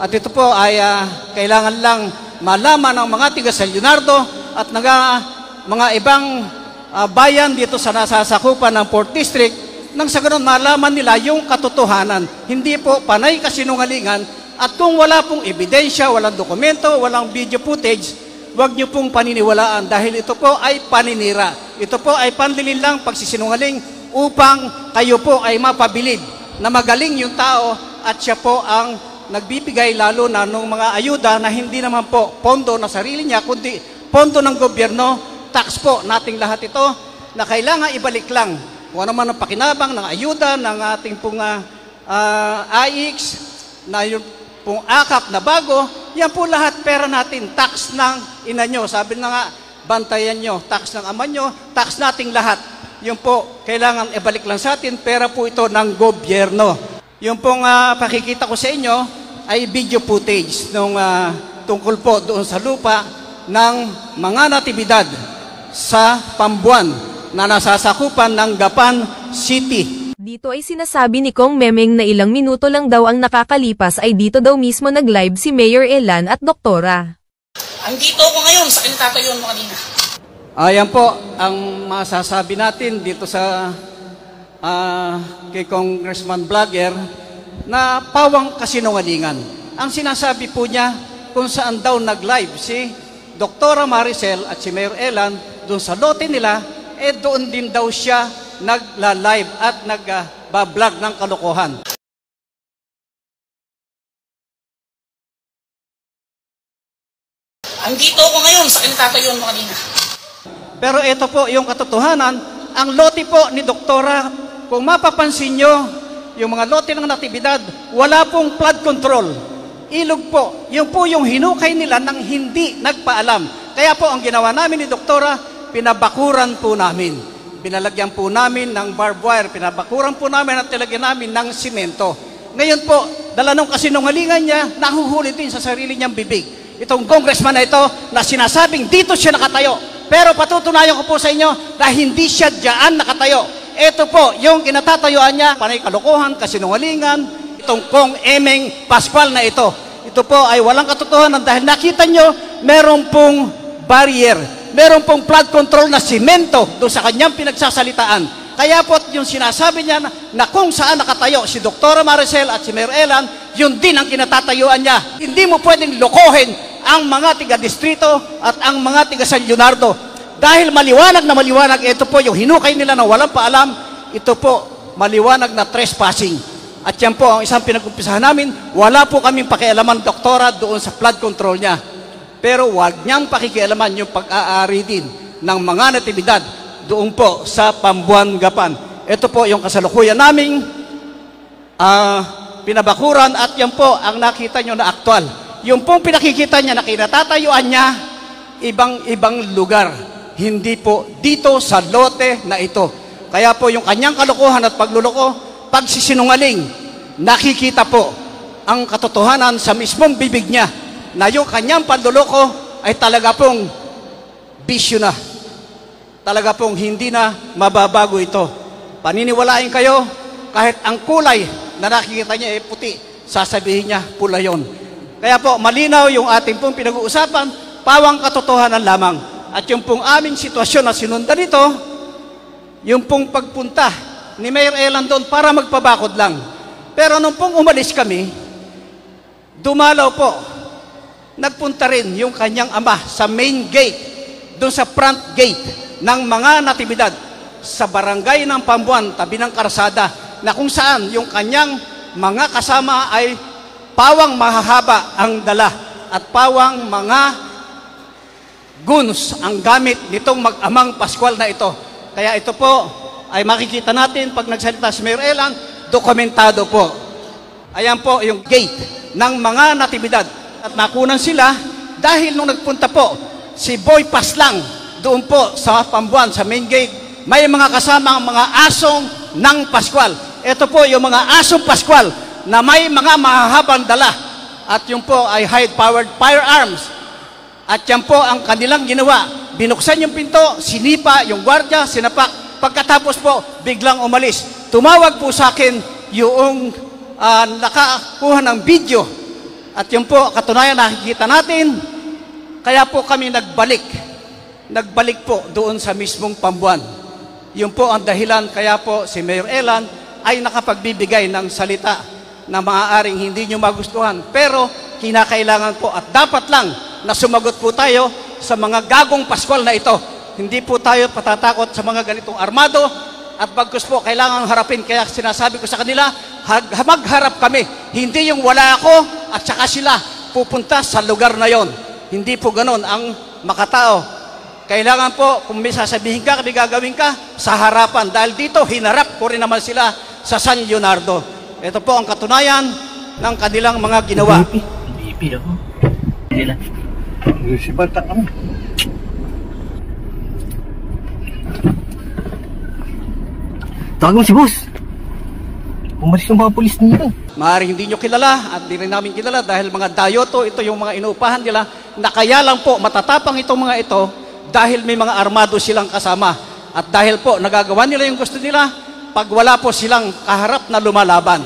At ito po ay kailangan lang malaman ng mga tiga San Leonardo at mga ibang bayan dito sa nasasakupan ng 4th District nang sa ganun malaman nila yung katotohanan. Hindi po panay kasinungalingan at kung wala pong ebidensya, walang dokumento, walang video footage, huwag niyo pong paniniwalaan dahil ito po ay paninira. Ito po ay panlilin lang pagsisinungaling upang kayo po ay mapabilib na magaling yung tao at siya po ang nagbibigay lalo na ng mga ayuda na hindi naman po pondo na sarili niya, kundi pondo ng gobyerno, tax po nating lahat ito na kailangan ibalik lang. Kung ano man ang pakinabang ng ayuda ng ating pong AIX, na yung pong akap na bago, yan po lahat pera natin, tax ng ina nyo. Sabi na nga, bantayan nyo, tax ng ama nyo, tax nating lahat. Yung po, kailangan ibalik lang sa atin, pera po ito ng gobyerno. Yung pong pakikita ko sa inyo ay video footage nung tungkol po doon sa lupa ng mga natibidad sa Pambuan na nasasakupan ng Gapan City. Dito ay sinasabi ni Kong Memeng na ilang minuto lang daw ang nakakalipas ay dito daw mismo nag-live si Mayor Elan at Doktora. Andito ako ngayon sa kinitatayuan mo kanina. Ayan po ang masasabi natin dito sa kay Congressman Vlogger na pawang kasinungalingan. Ang sinasabi po niya kung saan daw nag-live si Doktora Maricel at si Mayor Elan doon sa lote nila, doon din daw siya nagla-live at nagbablog ng kalokohan. Andito ako ngayon sa kinitatayuan mo kanina. Pero ito po yung katotohanan, ang lote po ni Doktora, kung mapapansin nyo, yung mga lote ng natibidad, wala pong flood control. Ilog po. Yung po yung hinukay nila nang hindi nagpaalam. Kaya po ang ginawa namin ni Doktora, pinabakuran po namin. Pinalagyan po namin ng barbed wire, pinabakuran po namin at tilagyan namin ng simento. Ngayon po, dala nung kasinungalingan niya, nahuhuli din sa sarili niyang bibig. Itong congressman na ito na sinasabing dito siya nakatayo. Pero patutunayan ko po sa inyo na hindi siya diyan nakatayo. Ito po, yung kinatatayuan niya, panay kalokohan, kasinungalingan, itong Kong Emeng Pascual na ito. Ito po ay walang katotohanan dahil nakita nyo, meron pong barrier, meron pong flood control na simento doon sa kanyang pinagsasalitaan. Kaya po yung sinasabi niya na kung saan nakatayo si Doktora Maricel at si Mayor Elan, yun din ang kinatatayuan niya. Hindi mo pwedeng lokohin ang mga tiga-distrito at ang mga tiga-San Leonardo. Dahil maliwanag na maliwanag, ito po yung hinukay nila na walang paalam, ito po maliwanag na trespassing. At yan po ang isang pinag-umpisahan namin, wala po kaming pakialaman, Doktora, doon sa flood control niya. Pero wag niyang pakikialaman yung pag-aari din ng mga natibidad doon po sa Pambuan, Gapan. Ito po yung kasalukuyan naming pinabakuran at yan po ang nakita nyo na aktual. Yung pong pinakikita niya na kinatatayuan niya, ibang lugar. Hindi po dito sa lote na ito. Kaya po yung kanyang kalokohan at pagluloko, pagsisinungaling, nakikita po ang katotohanan sa mismong bibig niya na yung kanyang panluloko ay talaga pong bisyo na. Talaga pong hindi na mababago ito. Paniniwalain kayo, kahit ang kulay na nakikita niya ay puti, sasabihin niya pula yon. Kaya po malinaw yung ating pong pinag-uusapan, pawang katotohanan lamang. At yung pong aming sitwasyon na sinundan ito, yung pong pagpunta ni Mayor Elan doon para magpabakod lang. Pero nung pong umalis kami, dumalaw po, nagpunta rin yung kanyang ama sa main gate, doon sa front gate ng mga natibidad sa barangay ng Pambuan, tabi ng karsada, na kung saan yung kanyang mga kasama ay pawang mahahaba ang dala at pawang mga guns ang gamit nitong mag-amang Pascual na ito. Kaya ito po ay makikita natin pag nagsalita si Mayor Elan, dokumentado po. Ayan po yung gate ng mga natibidad. At nakunan sila dahil nung nagpunta po si Boy Paslang doon po sa Pambuan, sa main gate, may mga kasama ang mga asong ng Pascual. Ito po yung mga asong Pascual na may mga mahahabang dala. At yung po ay high-powered firearms. At yan po ang kanilang ginawa. Binuksan yung pinto, sinipa yung gwardiya, sinapak. Pagkatapos po, biglang umalis. Tumawag po sa akin yung nakakuha ng video At yun po, katunayan nakikita natin, kaya po kami nagbalik po doon sa mismong Pambuan. Yun po ang dahilan, kaya po si Mayor Elan ay nakapagbibigay ng salita na maaaring hindi nyo magustuhan. Pero kinakailangan po at dapat lang na sumagot po tayo sa mga gagong Paskol na ito. Hindi po tayo patatakot sa mga ganitong armado at bagkus po kailangan harapin. Kaya sinasabi ko sa kanila, magharap kami. Hindi yung wala ako at saka sila pupunta sa lugar na yon. Hindi po ganon ang makatao. Kailangan po, kung may sasabihin ka, may gagawin ka, sa harapan. Dahil dito, hinarap ko rin naman sila sa San Leonardo. Ito po ang katunayan ng kanilang mga ginawa. Bibi ako. Hindi lang. Si Bata kami. Tawag mo si boss. Umalis yung mga pulis nila. Maaaring hindi nyo kilala at di rin namin kilala dahil mga dayoto, ito yung mga inuupahan nila na kaya lang po matatapang itong mga ito dahil may mga armado silang kasama. At dahil po nagagawa nila yung gusto nila pag wala po silang kaharap na lumalaban.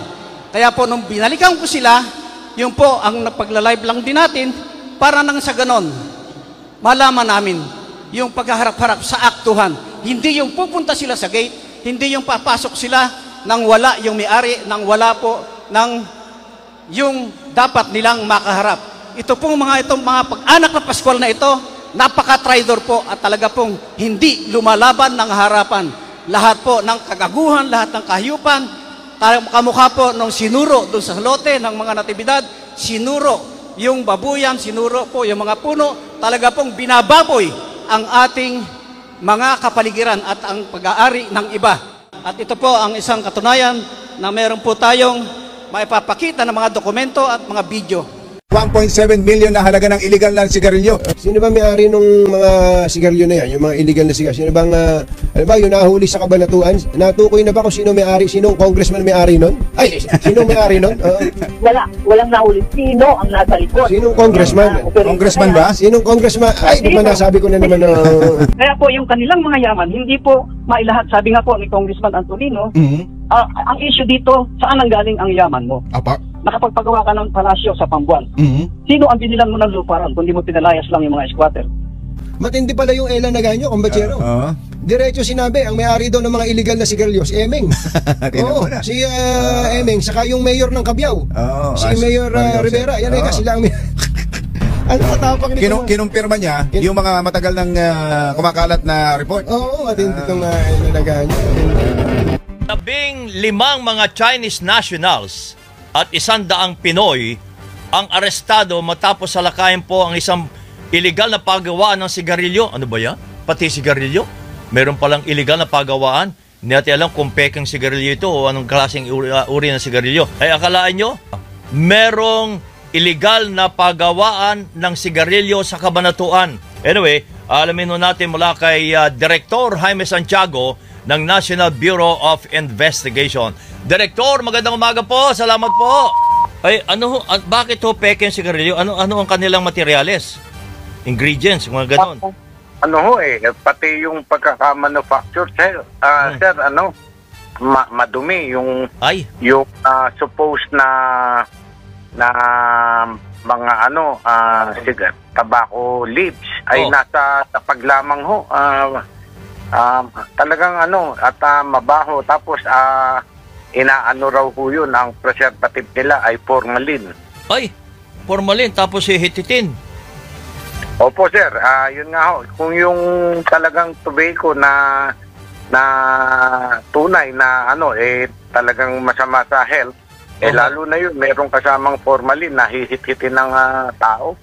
Kaya po nung binalikan ko sila, yun po ang napagla-live lang din natin para nang sa ganon, malaman namin yung paghaharap-harap sa aktuhan. Hindi yung pupunta sila sa gate, hindi yung papasok sila nang wala yung may-ari, nang wala po ng yung dapat nilang makaharap. Ito pong mga pag-anak na Paskol na ito, napaka-traidor po at talaga pong hindi lumalaban ng harapan. Lahat po ng kagaguhan, lahat ng kahiyupan, kamukha po nung sinuro doon sa lote ng mga natibidad, sinuro yung babuyan, sinuro po yung mga puno, talaga pong binababoy ang ating mga kapaligiran at ang pag-aari ng iba. At ito po ang isang katunayan na meron po tayong maipapakita ng mga dokumento at mga video. 1.7 million na halaga ng illegal na sigarilyo. Sino ba may-ari nung mga sigarilyo na yan? Yung mga illegal na sigarilyo? Sino bang, ano ba, yung nahuli sa Kabanatuan? Natukoy na ba kung sino may-ari? Sinong congressman may-ari nun? Ay, sinong may-ari nun? Walang nahuli. Sino ang nasa likod? Sinong congressman? Congressman ba? Sinong congressman? Ay, di ba nasabi ko na naman na... Kaya po yung kanilang mga yaman, hindi po mailahat. Sabi nga po ni Congressman Antolino, ang issue dito, saan ang galing ang yaman mo? Apa? Nakapagpagawa ka ng palasyo sa Pambuan. Sino ang binilan mo ng lupa ron kung di mo pinalayas lang yung mga squatter? Matindi pala yung Elan Naganyo, kumbachero. Diretso sinabi, ang may-ari daw ng mga illegal na sigarilyo, si Emeng. Oo, si Emeng, saka yung mayor ng Cabiao. Si Mayor Rivera. Yan ay kasi lang. Ano katapang nito? Kinumpirma niya yung mga matagal ng kumakalat na report. Oo, matindi itong Elan Naganyo. 15 mga Chinese nationals at 100 Pinoy ang arestado matapos salakayin po ang isang illegal na paggawaan ng sigarilyo. Ano ba yan? Pati sigarilyo? Meron palang illegal na paggawaan. Hindi natin alam kung pekeng sigarilyo ito o anong klaseng uri ng sigarilyo. Ay akalaan nyo, merong illegal na paggawaan ng sigarilyo sa Cabanatuan. Anyway, alamin natin mula kay Director Jaime Santiago ng National Bureau of Investigation. Director, magandang umaga po. Salamat po. Ay, bakit ho peke ang sigarilyo? Ano ang kanilang materyales? Ingredients, mga ganon. Pati yung pagkaka-manufacture, sir, madumi yung supposed na mga tobacco leaves ay nasa tapag lamang ho. Talagang at mabaho, tapos inaano raw po yun, ang preservative nila ay formalin. Ay, formalin, tapos hihititin. Opo sir, yun nga ho, kung yung talagang tobacco na tunay na talagang masama sa health, lalo na yun, merong kasamang formalin na hihit-hitin ng tao.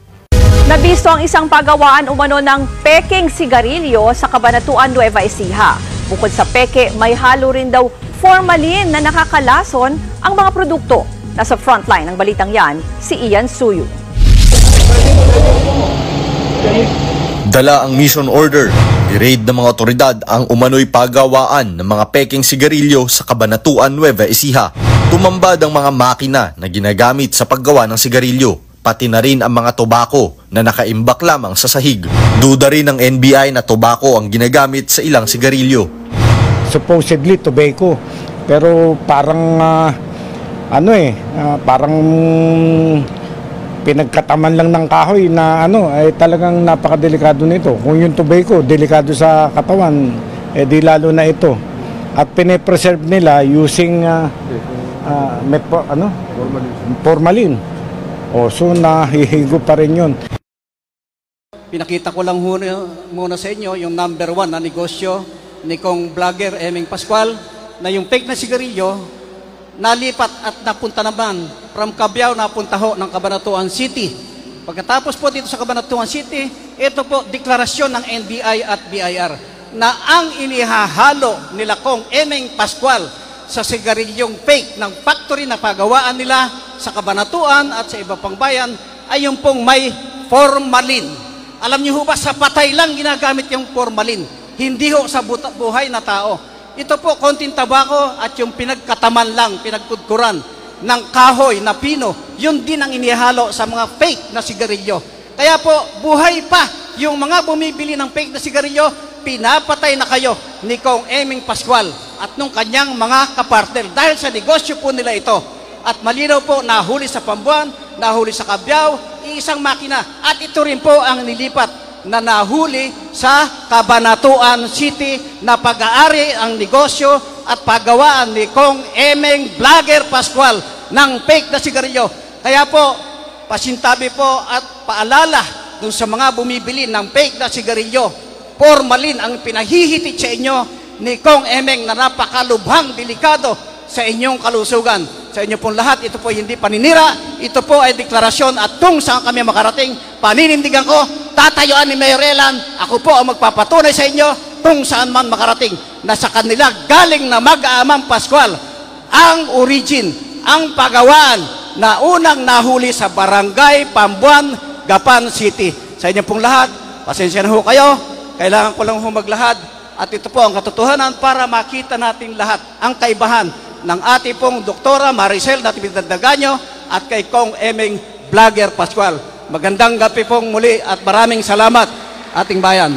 Nabisto ang isang pagawaan umano ng peking sigarilyo sa Cabanatuan, Nueva Ecija. Bukod sa peke, may halo rin daw formalin na nakakalason ang mga produkto. Nasa frontline ng balitang yan, si Ian Suyu. Dala ang mission order. I-raid ng mga otoridad ang umano'y pagawaan ng mga peking sigarilyo sa Cabanatuan, Nueva Ecija. Tumambad ang mga makina na ginagamit sa paggawa ng sigarilyo, pati na rin ang mga tobacco na nakaimbak lamang sa sahig. Duda rin ng NBI na tobacco ang ginagamit sa ilang sigarilyo. Supposedly tobacco, pero parang parang pinagkataman lang ng kahoy na ay talagang napakadelikado nito. Kung yung tobacco, delikado sa katawan, di lalo na ito. At pine-preserve nila using formalin. So nahihigo pa rin yun. Pinakita ko lang muna sa inyo yung number 1 na negosyo ni kong vlogger Emeng Pascual na yung fake na sigarilyo nalipat at napunta naman from Cabiao, napunta ho ng Cabanatuan City. Pagkatapos po dito sa Cabanatuan City, ito po deklarasyon ng NBI at BIR na ang inihahalo nila kong Emeng Pascual sa sigarilyong fake ng factory na pagawaan nila sa Cabanatuan at sa iba pang bayan ay yung pong may formalin. Alam niyo ho ba, sa patay lang ginagamit yung formalin, hindi ho sa buhay na tao. Ito po, konting tabako at yung pinagkataman lang, pinagkudkuran ng kahoy na pino, yun din ang inihalo sa mga fake na sigarilyo. Kaya po, buhay pa yung mga bumibili ng fake na sigarilyo, pinapatay na kayo ni Kong Emeng Pascual at nung kanyang mga kapartner dahil sa negosyo po nila ito. At malinaw po, nahuli sa Pambuan, nahuli sa Cabiao, isang makina. At ito rin po ang nilipat na nahuli sa Cabanatuan City na pag-aari ang negosyo at paggawaan ni Kong Emeng Vlogger Pascual ng fake na sigarilyo. Kaya po, pasintabi po at paalala dun sa mga bumibili ng fake na sigarilyo, formalin ang pinahihitit sa inyo ni Kong Emeng na napakalubhang delikado sa inyong kalusugan. Sa inyo pong lahat, ito po hindi paninira, ito po ay deklarasyon at kung saan kami makarating, paninindigan ko, tatayuan ni Mayor Elan, ako po ang magpapatunay sa inyo kung saan man makarating na sa kanila galing na mag-aamang Pascual ang origin, ang pagawaan na unang nahuli sa Barangay Pambuan, Gapan City. Sa inyo pong lahat, pasensya na ho kayo, kailangan ko lang ho maglahad at ito po ang katotohanan para makita natin lahat ang kaibahan ng ating pong Doktora Maricel Natividad Daganyo at kay Kong Emeng Vlogger Pascual. Magandang gabi pong muli at maraming salamat ating bayan.